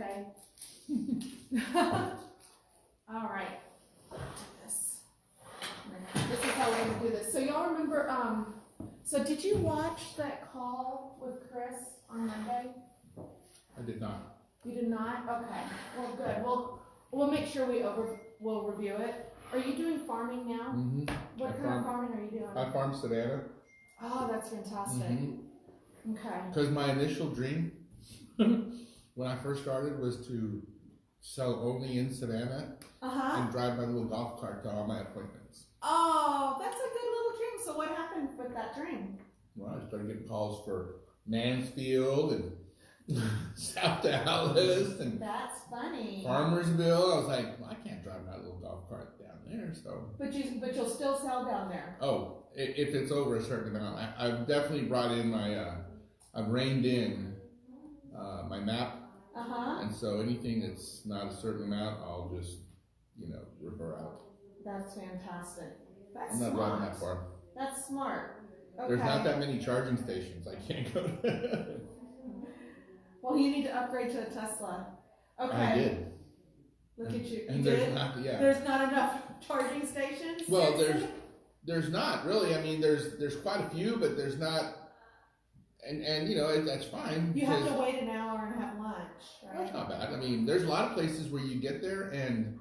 okay? All right. This is how we're gonna do this. So y'all remember, so did you watch that call with Chris on Monday? I did not. You did not? Okay. Well, good. We'll make sure we'll review it. Are you doing farming now? Mm-hmm. What kind of farming are you doing? I farm Savannah. Oh, that's fantastic. Mm-hmm. Okay. Because my initial dream when I first started was to sell only in Savannah and drive my little golf cart to all my appointments. Oh, that's a good little dream. So what happened with that dream? Well, I started getting calls for Mansfield and South Dallas and that's funny. Farmersville. I was like, well, I can't drive my little golf cart down there, so. But you'll still sell down there. Oh, if it's over a certain amount, I've definitely brought in my. I've reined in my map, and so anything that's not a certain amount, I'll just refer out. That's fantastic. That's I'm not smart. driving that far. That's smart. Okay. There's not that many charging stations. I can't go to. Well, you need to upgrade to a Tesla. Okay. I did. Look at you. And You there's did? not, yeah. There's not enough charging stations? Well, there's not really. I mean, there's quite a few, but there's not. And that's fine. You have to wait an hour and have lunch, right? That's not bad. I mean, there's a lot of places where you get there and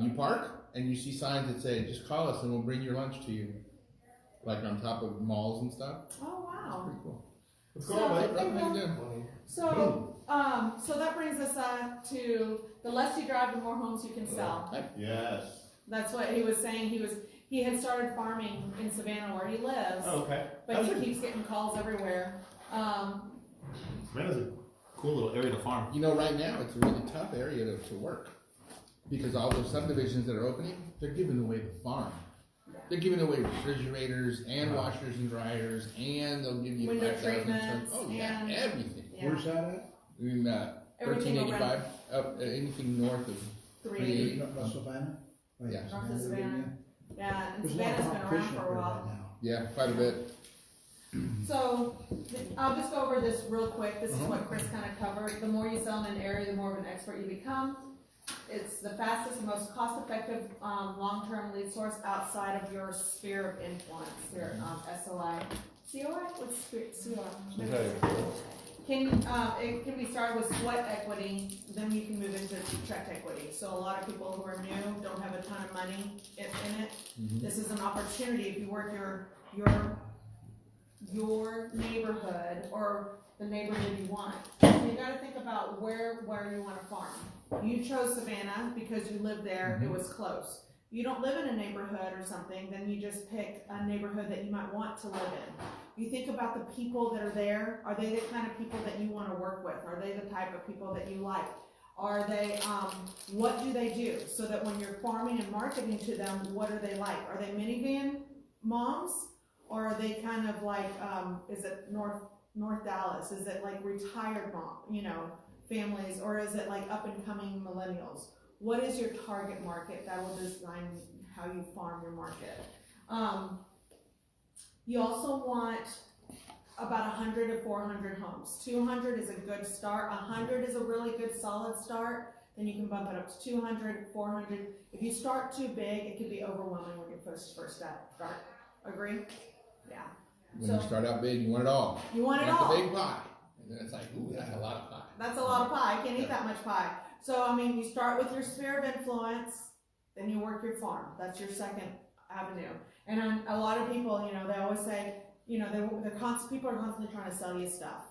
you park and you see signs that say, just call us and we'll bring your lunch to you. Like on top of malls and stuff. Oh, wow. Pretty cool. What's going So, so that brings us to the less you drive, the more homes you can sell. Yes. That's what he was saying. He had started farming in Savannah where he lives. Oh, okay. But he keeps getting calls everywhere. Savannah's a cool little area to farm. Right now it's a really tough area to work because all those subdivisions that are opening, they're giving away the farm. They're giving away refrigerators and washers and dryers, and they'll give you window 5,000 treatments. Oh yeah, everything. Yeah. Where's that at? In 1385, anything north of 380. North Savannah? Oh, Yeah. North of Savannah. Yeah, and There's a lot of Savannah's been around competition for up a there while. right now. Yeah, quite a bit. So I'll just go over this real quick. This is what Chris kind of covered. The more you sell in an area, the more of an expert you become. It's the fastest and most cost-effective long-term lead source outside of your sphere of influence. Your SOI. COI? What's COI? It can be started with sweat equity, then you can move into check equity. So a lot of people who are new don't have a ton of money in it. This is an opportunity if you work your neighborhood or the neighborhood you want. So you got to think about where you want to farm. You chose Savannah because you lived there. It was close. You don't live in a neighborhood or something, then you just pick a neighborhood that you might want to live in. You think about the people that are there. Are they the kind of people that you want to work with? Are they the type of people that you like? Are they, what do they do? So that when you're farming and marketing to them, what are they like? Are they minivan moms? Or are they kind of like, is it North Dallas? Is it like retired families? Or is it like up and coming millennials? What is your target market? That will design how you farm your market. You also want about 100 to 400 homes. 200 is a good start. 100 is a really good solid start. Then you can bump it up to 200, 400. If you start too big, it can be overwhelming when you first start. Agree? Yeah. When you start out big, you want it all. You want it the all. big pie. And then it's like, ooh, that's a lot of pie. That's a lot of pie. I can't eat that much pie. So, you start with your sphere of influence, then you work your farm. That's your second avenue. And a lot of people, they always say, people are constantly trying to sell you stuff,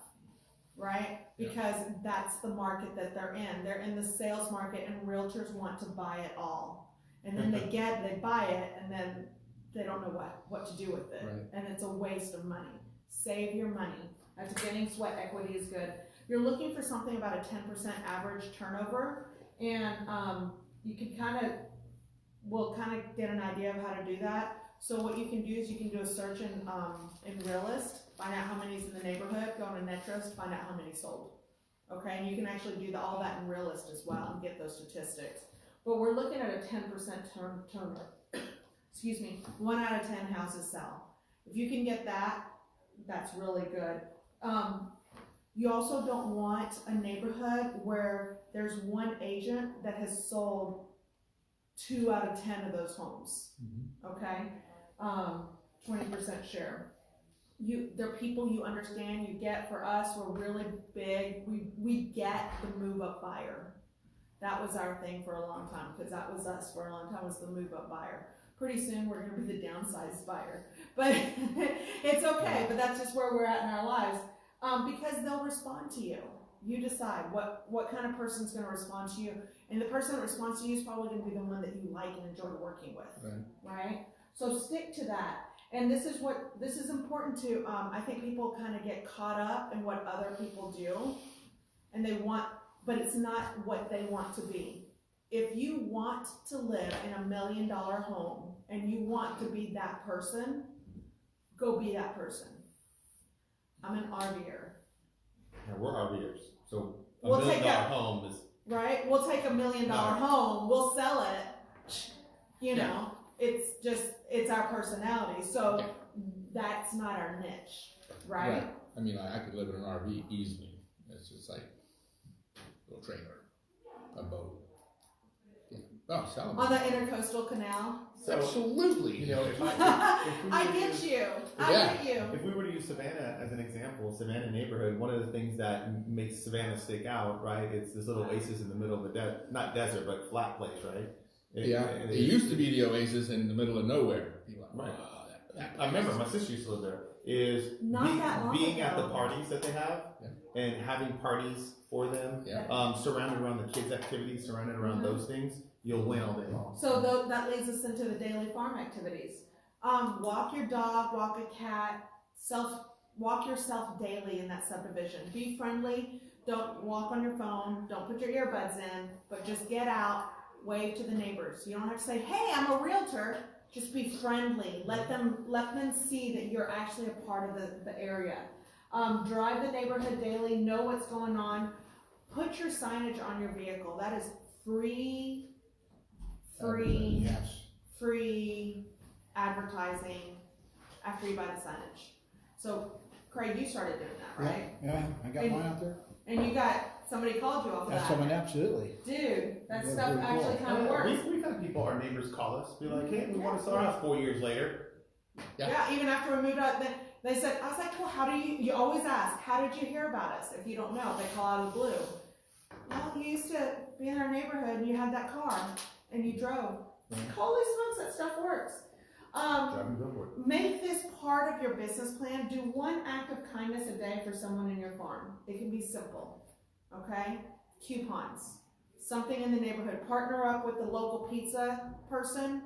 right? Because that's the market that they're in. They're in the sales market, and realtors want to buy it all. And then they buy it, and then they don't know what to do with it. Right. And it's a waste of money. Save your money. At the beginning, sweat equity is good. You're looking for something about a 10% average turnover, and we'll get an idea of how to do that. So what you can do is you can do a search in Realist, find out how many's in the neighborhood, go on Netrust, find out how many sold. Okay, and you can actually do all that in Realist as well and get those statistics. But we're looking at a 10% turnover. Excuse me, 1 out of 10 houses sell. If you can get that, that's really good. You also don't want a neighborhood where there's one agent that has sold 2 out of 10 of those homes. Okay, 20% share. They're people you understand, you get. For us, we're really big. We get the move up buyer. That was our thing for a long time, because that was us for a long time, was the move up buyer. Pretty soon we're gonna be the downsized buyer, but it's okay. But that's just where we're at in our lives, because they'll respond to you. You decide what kind of person's gonna respond to you, and the person that responds to you is probably gonna be the one that you like and enjoy working with, right? So stick to that. And this is important to, I think people kind of get caught up in what other people do, and but it's not what they want to be. If you want to live in $1 million home and you want to be that person, go be that person. I'm an RVer. Yeah, we're RVers, so We'll $1 million home is right. We'll take $1 million home. We'll sell it. You know, it's our personality. So that's not our niche, right? I mean, I could live in an RV easily. It's just like a little trailer, a boat. Yeah. Oh, sell them. On the intercoastal canal. so. Absolutely. You know, if we I were to get use- you. I Yeah. get you. If we were to use Savannah as an example, Savannah neighborhood, one of the things that makes Savannah stick out, right? It's this little oasis in the middle of the not desert, but flat place, right? It used to be the oasis in the middle of nowhere. People are like, Right. "Oh, that I remember my sister used to live there. Is Not that long being at the ago. parties that they have and having parties for them, surrounded around the kids' activities, surrounded around those things, you'll win all day long. So that leads us into the daily farm activities. Walk your dog, walk a cat, walk yourself daily in that subdivision. Be friendly. Don't walk on your phone. Don't put your earbuds in, but just get out, wave to the neighbors. You don't have to say, "Hey, I'm a realtor." Just be friendly. Let them see that you're actually a part of the area. Drive the neighborhood daily. Know what's going on. Put your signage on your vehicle. That is free Yes. free advertising after you buy the signage. So, Craig, you started doing that, right? Yeah, I got mine out there. And you got somebody called you off of That's that. someone, absolutely. Dude, that Yeah, stuff very actually cool. kind of works. We've had people, our neighbors call us, be like, "Hey, we want to sell our house 4 years later." Yeah, even after we moved out, they said, I was like, well, how do you always ask, how did you hear about us? If you don't know, they call out of the blue. Well, you used to be in our neighborhood and you had that car and you drove. It's like, holy smokes, that stuff works. Driving billboard. Make this part of your business plan. Do one act of kindness a day for someone in your farm. It can be simple, okay? Coupons, something in the neighborhood. Partner up with the local pizza person.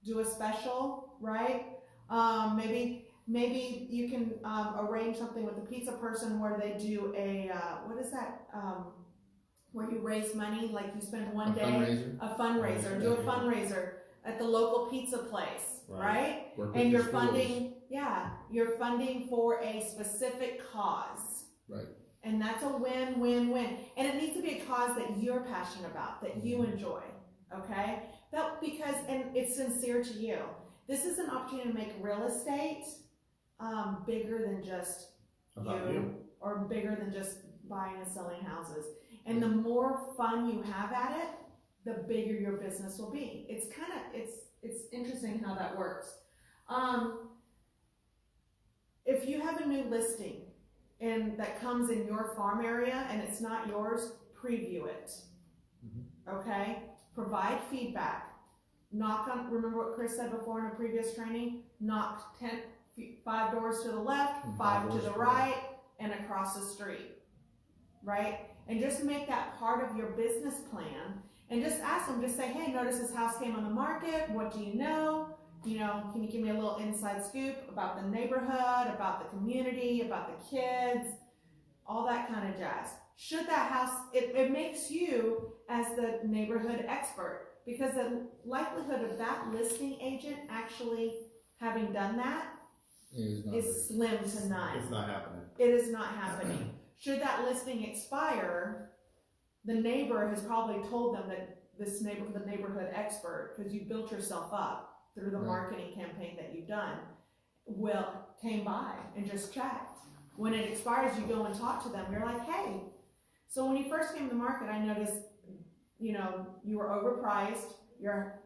Do a special, right? Maybe you can arrange something with the pizza person where they do a what is that? Where you raise money, like you spend one day. Fundraiser. A fundraiser. Do a fundraiser at the local pizza place, right? Work And with you're the schools. you're funding for a specific cause. Right. And that's a win-win-win. And it needs to be a cause that you're passionate about, that you enjoy, okay? And it's sincere to you. This is an opportunity to make real estate bigger than just About you. or bigger than just buying and selling houses. And the more fun you have at it, the bigger your business will be. It's interesting how that works. If you have a new listing and that comes in your farm area and it's not yours, preview it. Okay? Provide feedback. Remember what Chris said before in a previous training? Knock 5 doors to the left, 5 to the right, and across the street. Right? And just make that part of your business plan. And just ask them, just say, hey, notice this house came on the market. What do you know? Can you give me a little inside scoop about the neighborhood, about the community, about the kids, all that kind of jazz. Should that house, it makes you as the neighborhood expert, because the likelihood of that listing agent actually having done that is slim to none. It's not happening. It is not happening. Should that listing expire, the neighbor has probably told them that the neighborhood expert, because you built yourself up through the marketing campaign that you've done, came by and just checked. When it expires, you go and talk to them. You're like, hey. So when you first came to the market, I noticed, you know, you were overpriced. You're,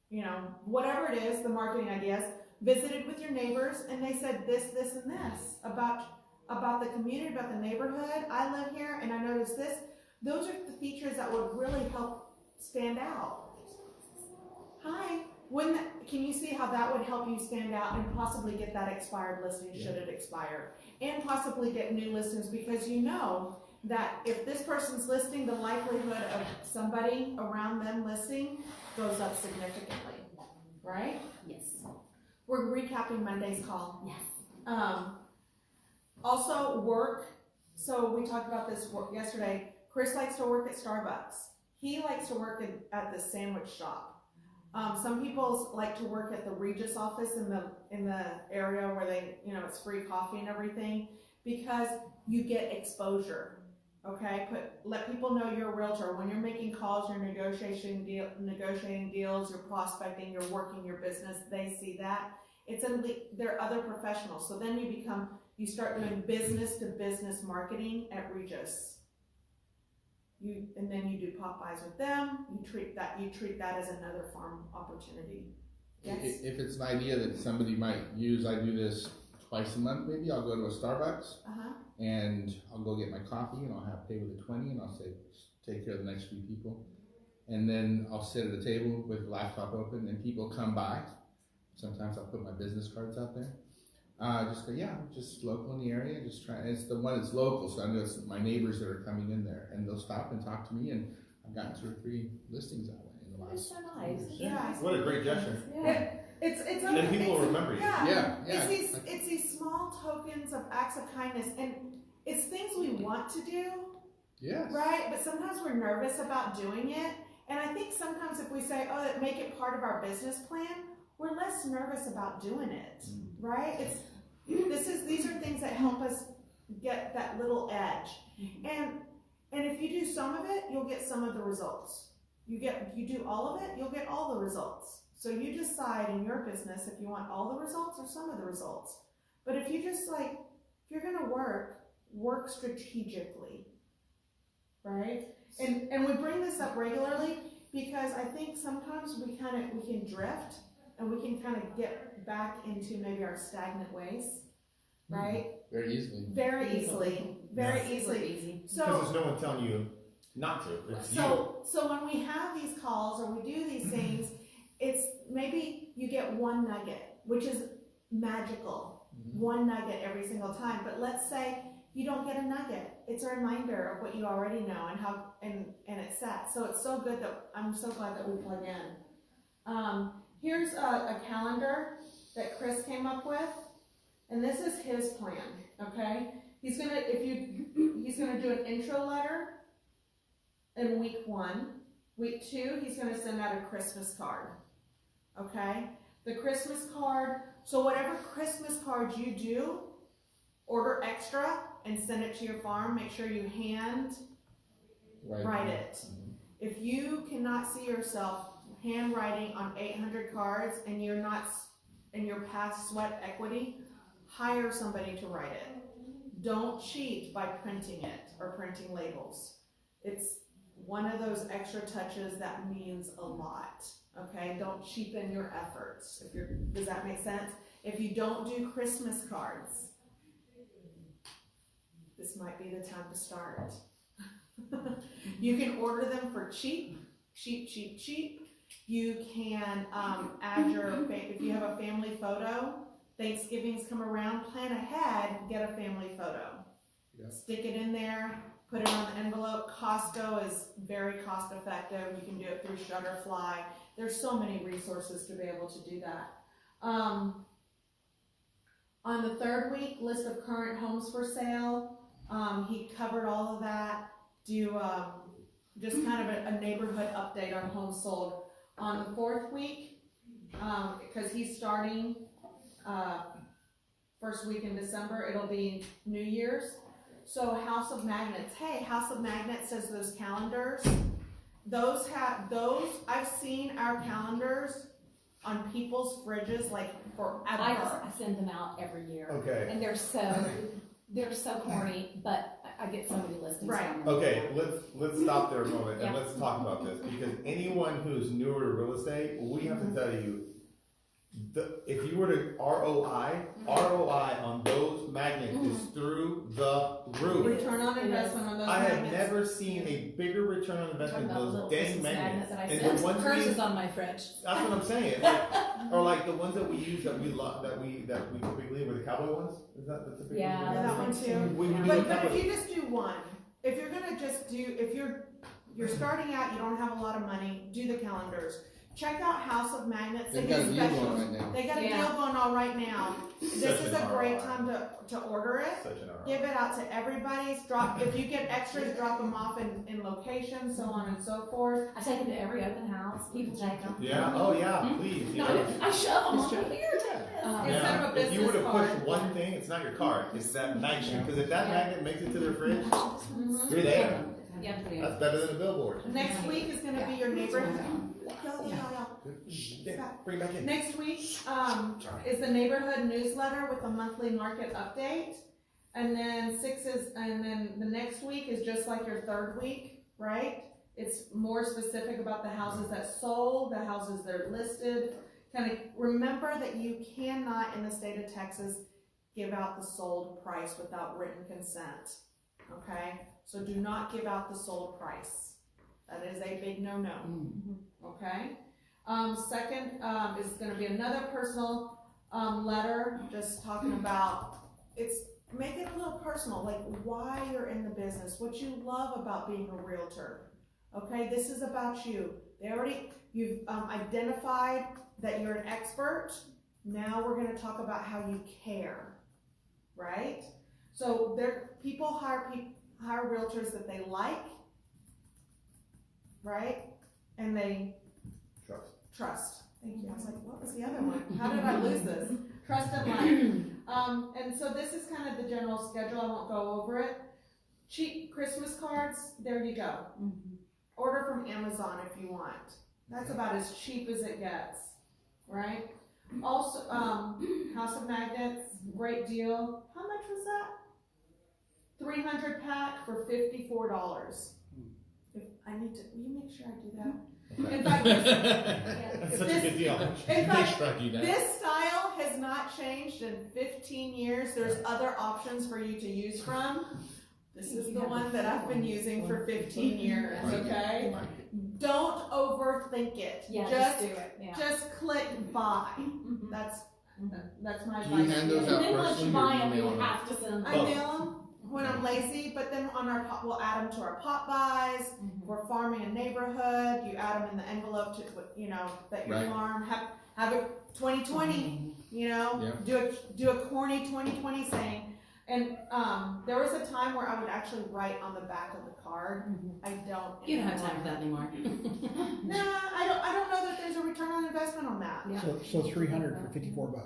you know, whatever it is, the marketing ideas. Visited with your neighbors, and they said this, this, and this about the community, about the neighborhood. I live here, and I noticed this. Those are the features that would really help stand out. Hi. Can you see how that would help you stand out and possibly get that expired listing should it expire? And possibly get new listings, because you know that if this person's listing, the likelihood of somebody around them listing goes up significantly, right? Yes. We're recapping Monday's call. Yes. Also work. So we talked about this yesterday. Chris likes to work at Starbucks. He likes to work at the sandwich shop. Some people like to work at the Regis office in the area where they, you know, it's free coffee and everything, because you get exposure. Okay, let people know you're a realtor. When you're making calls, you're negotiating deals, you're prospecting, you're working your business. They see that. They're other professionals. So then you start doing business to business marketing at Regis. And then you do Popeyes with them. You treat that as another farm opportunity. Yes. If it's an idea that somebody might use, I do this twice a month. Maybe I'll go to a Starbucks and I'll go get my coffee, and I'll pay with a 20, and I'll say, take care of the next few people, and then I'll sit at a table with the laptop open, and people come by. Sometimes I'll put my business cards out there. Just go, yeah, just local in the area. Just try. And it's the one that's local, so I know it's my neighbors that are coming in there, and they'll stop and talk to me. And I've gotten 2 or 3 listings that way in the last. That's so nice. Yeah. What a great gesture. Yeah. It's And people will remember you. Yeah. Yeah. It's these small tokens of acts of kindness, and it's things we want to do. Yes. Right? But sometimes we're nervous about doing it. And I think sometimes if we say, oh, make it part of our business plan, we're less nervous about doing it. Right? These are things that help us get that little edge. And if you do some of it, you'll get some of the results. You do all of it, you'll get all the results. So you decide in your business if you want all the results or some of the results. But if you just if you're gonna work strategically, right? And we bring this up regularly because I think sometimes we can drift and we can kind of get back into maybe our stagnant ways, right? Very easily. Very easily. Because there's no one telling you not to. It's So when we have these calls or we do these things, it's maybe you get one nugget, which is magical. One nugget every single time. But let's say you don't get a nugget. It's a reminder of what you already know and it's set. So it's so good that I'm so glad that we plug in. Here's a calendar that Chris came up with, and this is his plan. Okay, he's gonna do an intro letter in week 1. Week 2, he's gonna send out a Christmas card. Okay, the Christmas card. So whatever Christmas cards you do, order extra and send it to your farm. Make sure you hand write it. If you cannot see yourself handwriting on 800 cards and you're past sweat equity, hire somebody to write it. Don't cheat by printing it or printing labels. It's one of those extra touches that means a lot. Okay, don't cheapen your efforts. Does that make sense? If you don't do Christmas cards, this might be the time to start. You can order them for cheap. You can add if you have a family photo, Thanksgiving's come around, plan ahead, get a family photo. Yeah. Stick it in there, put it on the envelope. Costco is very cost effective. You can do it through Shutterfly. There's so many resources to be able to do that. On the 3rd week, list of current homes for sale. He covered all of that. Do just kind of a neighborhood update on homes sold. On the 4th week, because he's starting first week in December, it'll be New Year's. So House of Magnets. Hey, House of Magnets says those calendars. I've seen our calendars on people's fridges like forever. I send them out every year. Okay. And they're so They're so corny, but I get so many listings Right. from them. Okay, let's stop there a moment and Yeah. let's talk about this, because anyone who's newer to real estate, we have to tell you, if you were to ROI on those magnets is through the roof. Return on investment on those I have magnets. never seen a bigger return on investment than those dang magnets. That I And sent the ones curses on my fridge. that's what I'm saying. Or like the ones that we use that we love, that we typically were the cowboy ones. Is that the typical? Yeah, Yeah, that one too. We do the But cowboy. if you just do one, if you're gonna just do, if you're starting out, you don't have a lot of money, do the calendars. Check out House of Magnets. They They've got a do deal specials. going right now. They got a Yeah. deal going on right now. This Such is an a great ROI. time to order it. Such an ROI. Give it out to everybody. Drop if you get extras, drop them off in locations, so on and so forth. I take them to every open house. People take them. Yeah. Oh yeah. Please. You No, know. I shove them. I'm like, here, take this. Instead of a If you were to business push card. one thing, it's not your card. It's that magnet. Because if that magnet makes it to their fridge, Mhm. you're there. Yeah, That's better than a billboard. Next week is gonna be your neighborhood. Yeah, bring it back in. Next week is the neighborhood newsletter with a monthly market update, and then the next week is just like your third week, right? It's more specific about the houses that sold, the houses that are listed. Kind of remember that you cannot in the state of Texas give out the sold price without written consent. Okay, so do not give out the sold price. That is a big no-no. Okay. Second is going to be another personal letter, just talking about make it a little personal, like why you're in the business, what you love about being a realtor. Okay, this is about you. You've identified that you're an expert. Now we're going to talk about how you care, right? So people hire realtors that they like, right? And they trust. Thank you. I was like, what was the other one? How did I lose this? Trust and like. And so this is kind of the general schedule. I won't go over it. Cheap Christmas cards. There you go. Order from Amazon if you want. That's about as cheap as it gets, right? Also, House of Magnets, great deal. How much was that? 300 pack for $54. Will you make sure I do that? In fact, That's such a good deal. in fact, Struck you down. this style has not changed in 15 years. There's other options for you to use from. This is the one that I've been using for 15 years, okay? Don't overthink it. Yeah, just do it. Yeah. Just click buy. That's my Do you advice. hand to those you. out And then once personally you or buy do you them, mail you them? have to send them. I mail them when I'm lazy, but then on our pot, we'll add them to our pop buys. We're farming a neighborhood. You add them in the envelope to, that your Right. farm have a 2020. Yeah. Do a corny 2020 saying. And there was a time where I would actually write on the back of the card. I don't. You don't have time for that anymore. Nah, I don't know that there's a return on investment on that. Yeah. So 300 for $54.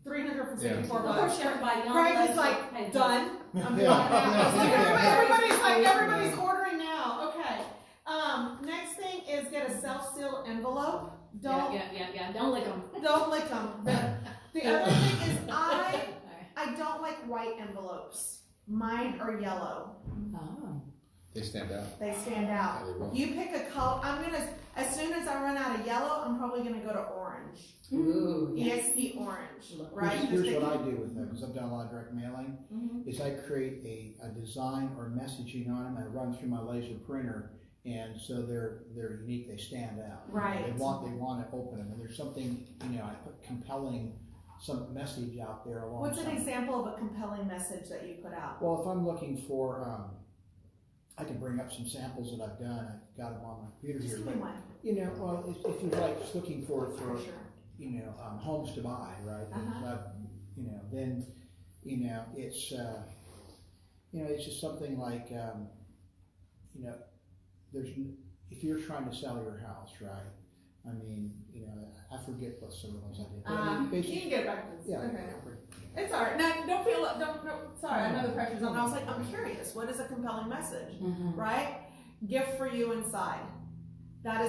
300 for Yeah. 54 Of bucks. course, everybody. Craig is like, done. I'm done now. It's like everybody's ordering now. Okay. Next thing is get a self-seal envelope. Don't Yeah. Don't lick them. lick them. The other thing is I don't like white envelopes. Mine are yellow. Oh. They stand out. They stand out. Yeah, they will. You pick a color. As soon as I run out of yellow, I'm probably gonna go to orange. Ooh. EXP orange, right? Here's what I do with them, because I've done a lot of direct mailing, Mhm. is I create a design or messaging on them, I run through my laser printer, and so they're unique, they stand out. Right. They want to open them, and there's something, I put compelling, some message out there along. What's an example of a compelling message that you put out? Well, if I'm looking for, I can bring up some samples that I've done, I've got them on my computer Just here, give me but, one. well, if you're like just looking for Sure. homes to buy, right? Then, it's, it's just something like, if you're trying to sell your house, right? I mean, I forget what some of the ones I did. But I mean, You basically, can get it back to this. yeah. Okay. It's alright. No, don't feel, sorry, I know the pressure's on. I was like, I'm curious, what is a compelling message, right? Gift for you inside. That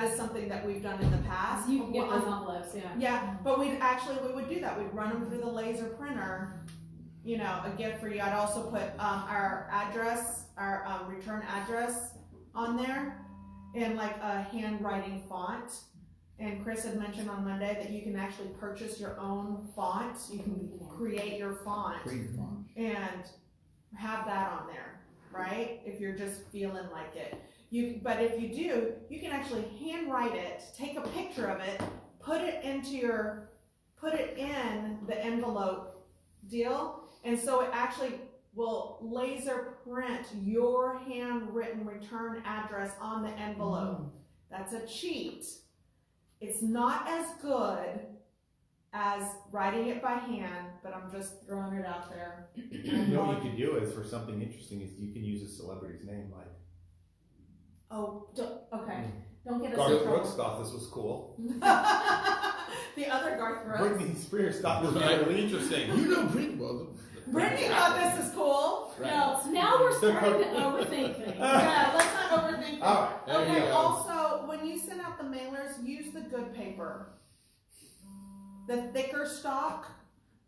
is something that we've done in the past. You can get those envelopes, yeah. Yeah, but we would do that. We'd run them through the laser printer, you know, a gift for you. I'd also put our address, our return address on there in like a handwriting font. And Chris had mentioned on Monday that you can actually purchase your own font. You can create your font and have that on there, right? If you're just feeling like it. But if you do, you can actually handwrite it, take a picture of it, put it in the envelope deal, and so it actually will laser print your handwritten return address on the envelope. That's a cheat. It's not as good as writing it by hand, but I'm just throwing it out there. You know what you could do is for something interesting is you can use a celebrity's name, like Okay. Don't get us in Garth trouble. Brooks thought this was cool. The other Garth Brooks. Britney Spears thought this was really interesting. You know Britney, well, Brittany thought this is cool. right. No, now we're starting to overthink things. Yeah, let's not overthink it. All right, there you Okay, go. also, when you send out the mailers, use the good paper. The thicker stock.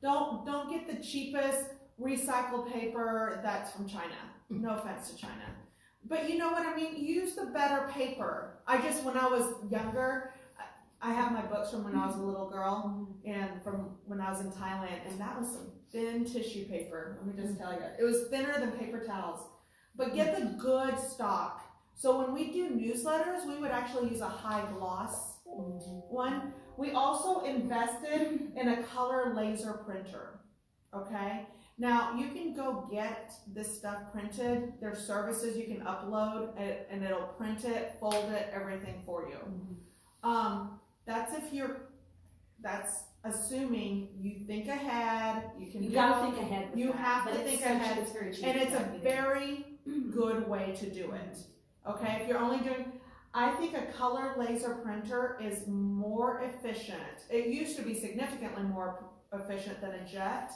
Don't get the cheapest recycled paper that's from China. No offense to China. But you know what I mean? Use the better paper. When I was younger, I have my books from when I was a little girl and from when I was in Thailand, and that was some thin tissue paper. Let me just tell you. It was thinner than paper towels. But get the good stock. So when we do newsletters, we would actually use a high gloss one. We also invested in a color laser printer, okay? Now, you can go get this stuff printed. There's services you can upload it, and it'll print it, fold it, everything for you. That's assuming you think ahead, You gotta think ahead. You have to think ahead. It's very cheap. And it's a very good way to do it, okay? If you're only doing, I think a color laser printer is more efficient. It used to be significantly more efficient than a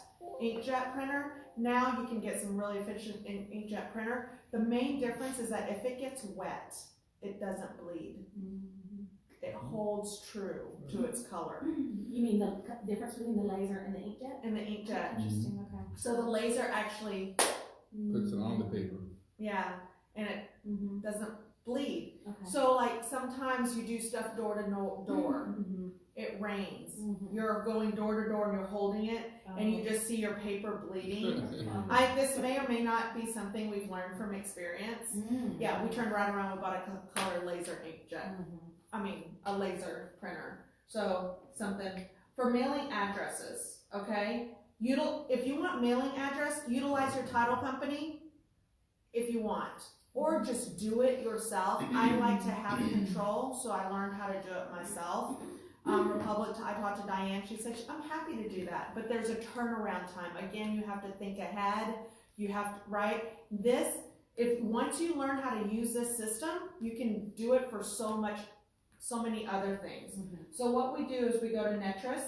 inkjet printer. Now you can get some really efficient inkjet printer. The main difference is that if it gets wet, it doesn't bleed. It holds true to its color. You mean the difference between the laser and the inkjet? And the inkjet. Interesting, okay. So the laser actually, Puts it on the paper. yeah, and it doesn't bleed. Okay. So like sometimes you do stuff door to door. It rains. You're going door to door and you're holding it, and you just see your paper bleeding. This may or may not be something we've learned from experience. Yeah, we turned right around and bought a color laser inkjet. A laser printer. So something for mailing addresses, okay? If you want mailing address, utilize your title company if you want. Or just do it yourself. I like to have control, so I learned how to do it myself. I talked to Diane, she said, I'm happy to do that, but there's a turnaround time. Again, you have to think ahead. You have to, right? Once you learn how to use this system, you can do it for so many other things. So what we do is we go to Netris,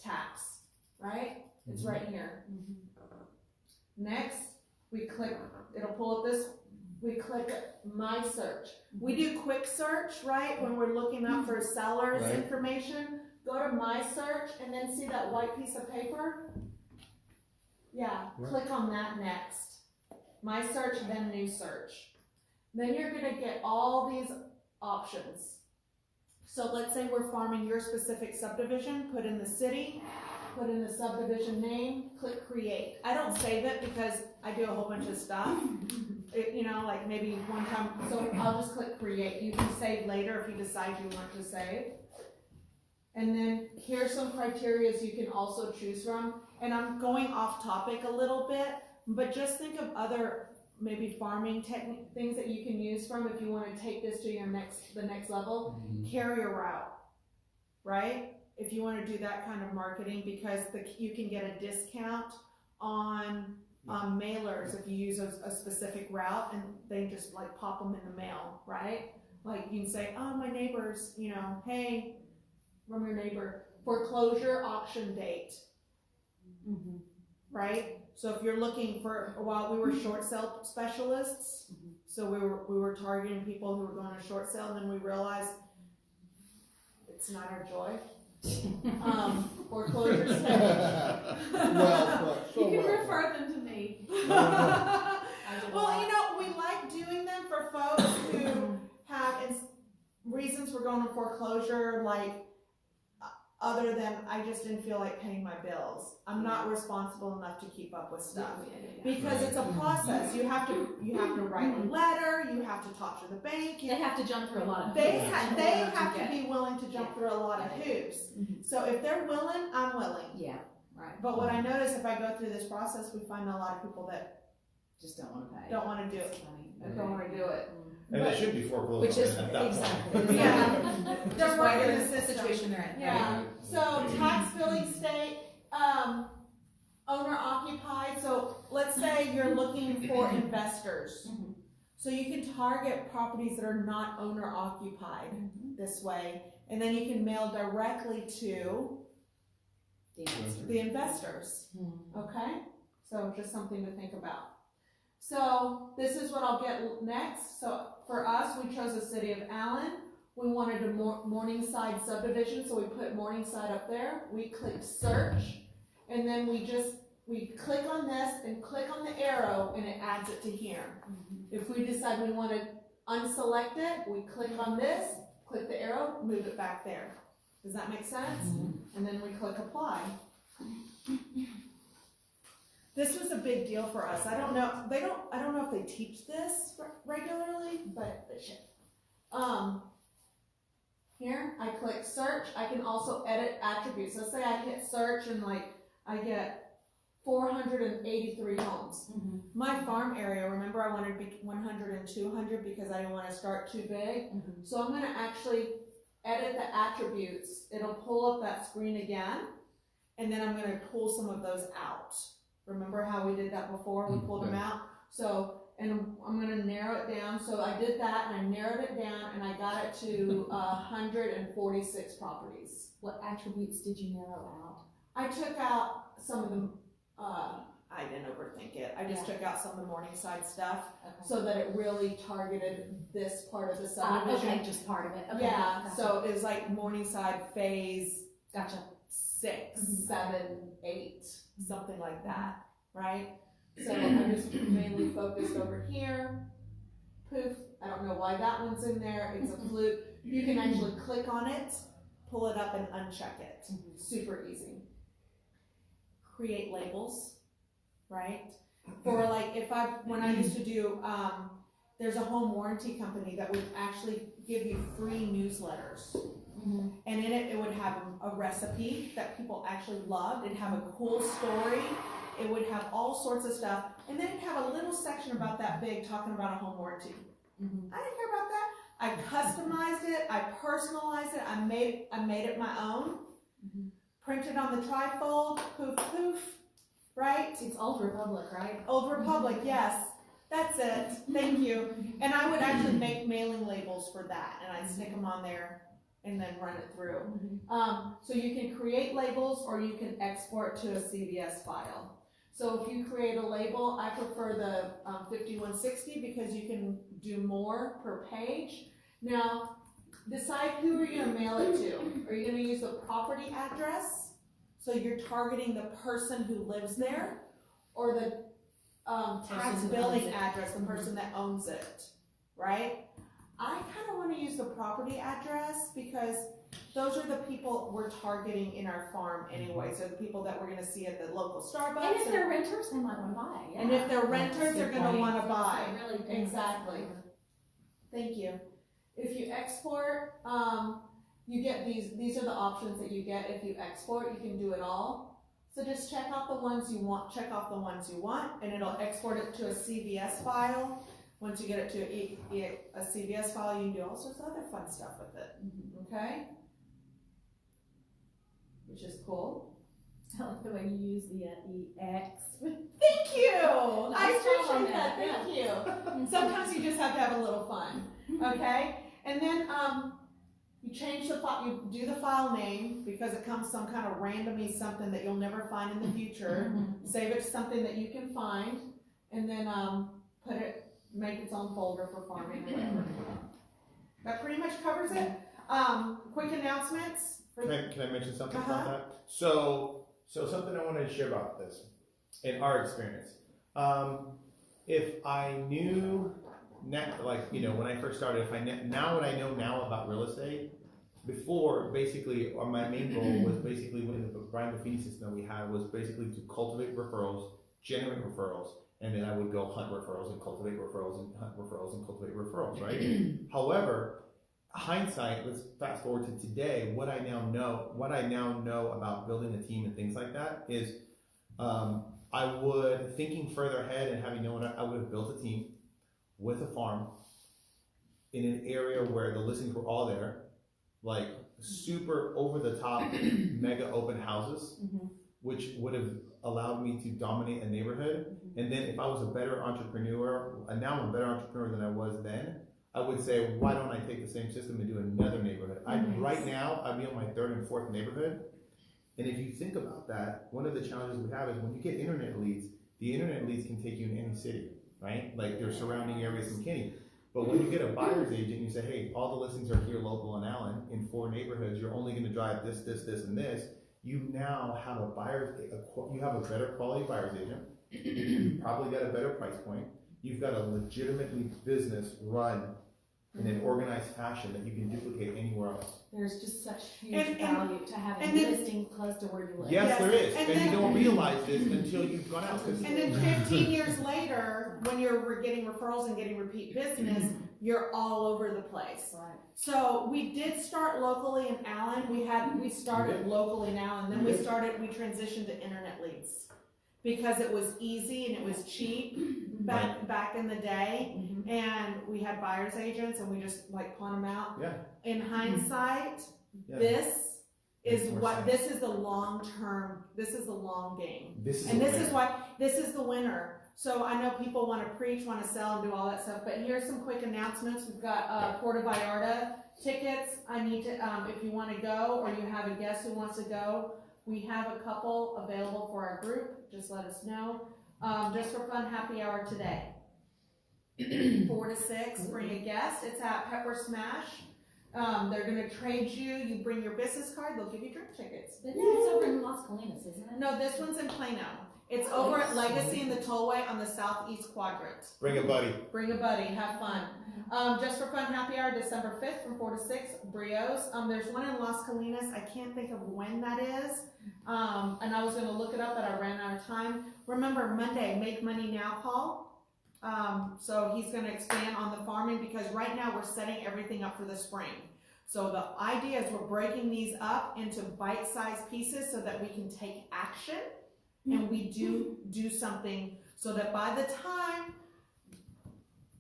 tax, right? It's right here. Next, we click, it'll pull up this, we click my search. We do quick search, right? When we're looking up for sellers information, go to my search and then see that white piece of paper? Yeah, click on that next. My search, then new search. Then you're gonna get all these options. So let's say we're farming your specific subdivision, put in the city, put in the subdivision name, click create. I don't save it because I do a whole bunch of stuff. Like maybe one time, so I'll just click create. You can save later if you decide you want to save. And then here's some criteria you can also choose from. And I'm going off topic a little bit, but just think of other maybe farming things that you can use from if you want to take this to the next level. Carrier route, right? If you want to do that kind of marketing, because you can get a discount on mailers if you use a specific route, and they just like pop them in the mail, right? Like you can say, oh, my neighbor's, hey, from your neighbor, foreclosure auction date, right? So if you're looking for, while we were short sale specialists, so we were targeting people who were going to short sale, and then we realized it's not our joy. Foreclosure state. Well, You can well. refer them to me. Well, you know, we like doing them for folks who have reasons for going to foreclosure, like other than I just didn't feel like paying my bills. I'm not responsible enough to keep up with stuff. Because it's a process. You have to write a letter, you have to talk to the bank, They have to jump through a lot of they hoops have in they order have get- to be willing to jump through a lot of hoops. So if they're willing, I'm willing. Yeah, right. But what I notice if I go through this process, we find a lot of people that Just don't wanna pay. don't want to do it. It's funny. That don't want to do it. And they should be foreclosed Which is, at that point. exactly. Yeah. Just They're why working they're the in the system. situation they're in. Yeah. So tax billing state, owner occupied. So let's say you're looking for investors. So you can target properties that are not owner occupied this way, and then you can mail directly to The answer. the investors. Okay? So just something to think about. So this is what I'll get next. So for us, we chose the city of Allen. We wanted a Morningside subdivision, so we put Morningside up there. We clicked search, and then we click on this and click on the arrow, and it adds it to here. If we decide we want to unselect it, we click on this, click the arrow, move it back there. Does that make sense? And then we click apply. This was a big deal for us. I don't know if they teach this regularly, but they should. Here, I click search. I can also edit attributes. Let's say I hit search and I get 483 homes. My farm area, remember I wanted to be 100 and 200 because I didn't want to start too big. So I'm gonna actually edit the attributes. It'll pull up that screen again, and then I'm gonna pull some of those out. Remember how we did that before? We pulled them out. So, and I'm gonna narrow it down. So I did that and I narrowed it down and I got it to 146 properties. What attributes did you narrow out? I took out some of them, I didn't overthink it. I just took out some of the Morningside stuff so that it really targeted this part of the subdivision. Okay, just part of it. Okay, Yeah, gotcha. so it was like Morningside phase Gotcha. 6, 7, 8, something like that, right? So I just mainly focused over here. Poof, I don't know why that one's in there, it's a fluke. You can actually click on it, pull it up and uncheck it. Super easy. Create labels, right? For like, when I used to do, there's a home warranty company that would actually give you free newsletters. And in it, it would have a recipe that people actually loved. It'd have a cool story. It would have all sorts of stuff. And then it'd have a little section about that big talking about a home warranty. I didn't care about that. I customized it. I personalized it. I made it my own. Printed on the trifold. Poof, poof. Right? It's Old Republic, right? Old Republic, yes. That's it. Thank you. And I would actually make mailing labels for that. And I'd stick them on there and then run it through. So you can create labels or you can export to a CVS file. So if you create a label, I prefer the 5160 because you can do more per page. Now, decide who are you gonna mail it to. Are you gonna use the property address? So you're targeting the person who lives there, or the tax Person who billing owns it. address, the person that owns it, right? I kind of want to use the property address because those are the people we're targeting in our farm anyway. So the people that we're going to see at the local Starbucks. And if they're renters, they might want to buy. Yeah. And if they're renters, they're going to want to buy. So really big. Exactly. Thank you. If you export, you get these are the options that you get. If you export, you can do it all. So just check out the ones you want, check off the ones you want, and it'll export it to a CVS file. Once you get it to a CVS file, you can do all sorts of other fun stuff with it, okay? Which is cool. I like the way you use the EX. Thank you! I Nice job on appreciate that, that, thank you. Sometimes you just have to have a little fun, okay? And then you change the file, you do the file name because it comes some kind of randomy something that you'll never find in the future. Save it to something that you can find, and then make its own folder for farming or whatever. That pretty much covers it. Quick announcements. Can I mention something Uh-huh. about that? So something I wanted to share about this, in our experience. If I knew, when I first started, now what I know now about real estate, before, basically, my main goal was basically, when the Brian Buffini system we had was basically to cultivate referrals, generate referrals, and then I would go hunt referrals and cultivate referrals and hunt referrals and cultivate referrals, right? However, hindsight, let's fast forward to today, what I now know about building a team and things like that is, thinking further ahead and having known, I would have built a team with a farm in an area where the listings were all there, like super over the top mega open houses, which would have allowed me to dominate a neighborhood. And then if I was a better entrepreneur, and now I'm a better entrepreneur than I was then, I would say, why don't I take the same system and do another neighborhood? Right now, I'd be on my third and fourth neighborhood. And if you think about that, one of the challenges we have is when you get internet leads, the internet leads can take you in any city, right? Like their surrounding areas in McKinney. But when you get a buyer's agent, you say, hey, all the listings are here local in Allen in 4 neighborhoods. You're only going to drive this, and this. You now have you have a better quality buyer's agent. You've probably got a better price point. You've got a legitimately business run in an organized fashion that you can duplicate anywhere else. There's just such huge And- value to having and then- listing close to where you live. Yes, there is. And And then- you don't realize this until you've gone out. And then 15 years later, when you're getting referrals and getting repeat business, you're all over the place. Right. So we did start locally in Allen. We started locally in Allen. Then we transitioned to internet leads because it was easy and it was cheap back in the day. And we had buyer's agents and we just like pawn them out. Yeah. In hindsight, Yeah. this is Makes more what, sense. this is the long term, this is the long game. This is And a this winner. is why, this is the winner. So I know people want to preach, want to sell, and do all that stuff, but here's some quick announcements. We've got Puerto Vallarta tickets. I need to, if you want to go or you have a guest who wants to go, we have a couple available for our group. Just let us know. Just for fun, happy hour today. 4 to 6, bring a guest. It's at Pepper Smash. They're going to trade you. You bring your business card, they'll give you drink tickets. But it's over in Las Colinas, isn't it? No, this one's in Plano. It's over at Legacy in the Tollway on the southeast quadrant. Bring a buddy. Bring a buddy, have fun. Just for fun, happy hour, December 5th from 4 to 6, Brios. There's one in Las Colinas. I can't think of when that is. And I was going to look it up, but I ran out of time. Remember, Monday, Make Money Now call. So he's going to expand on the farming because right now we're setting everything up for the spring. So the idea is we're breaking these up into bite-sized pieces so that we can take action and we do something so that by the time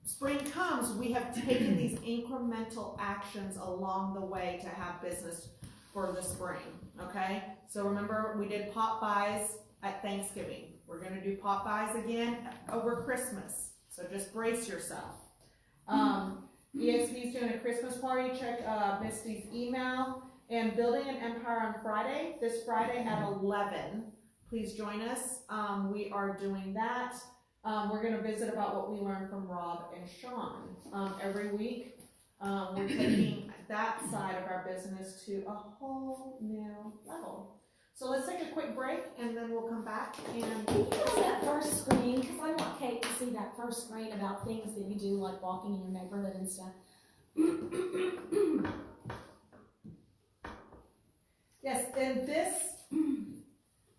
spring comes, we have taken these incremental actions along the way to have business for the spring, okay? So remember, we did pop buys at Thanksgiving. We're gonna do pop buys again over Christmas. So just brace yourself. EXP's doing a Christmas party. Check Misty's email. And Building an Empire on Friday, this Friday at 11. Please join us. We are doing that. We're going to visit about what we learned from Rob and Sean. Every week, we're taking that side of our business to a whole new level. So let's take a quick break and then we'll come back and Can you give us that first screen? Because I want Kate to see that first screen about things that you do, like walking in your neighborhood and stuff. yes, and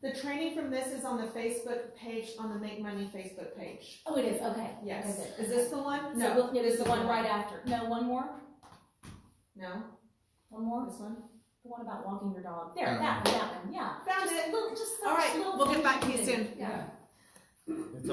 the training from this is on the Facebook page, on the Make Money Facebook page. Oh, it is? Okay. Yes. Okay, good. Is this the one? No, it this is the one right after. No, one more? No, One more? this one. The one about walking your dog. There, that one, yeah. Found Just it. Little, just All right, little we'll get back to things you do. soon. Yeah. It's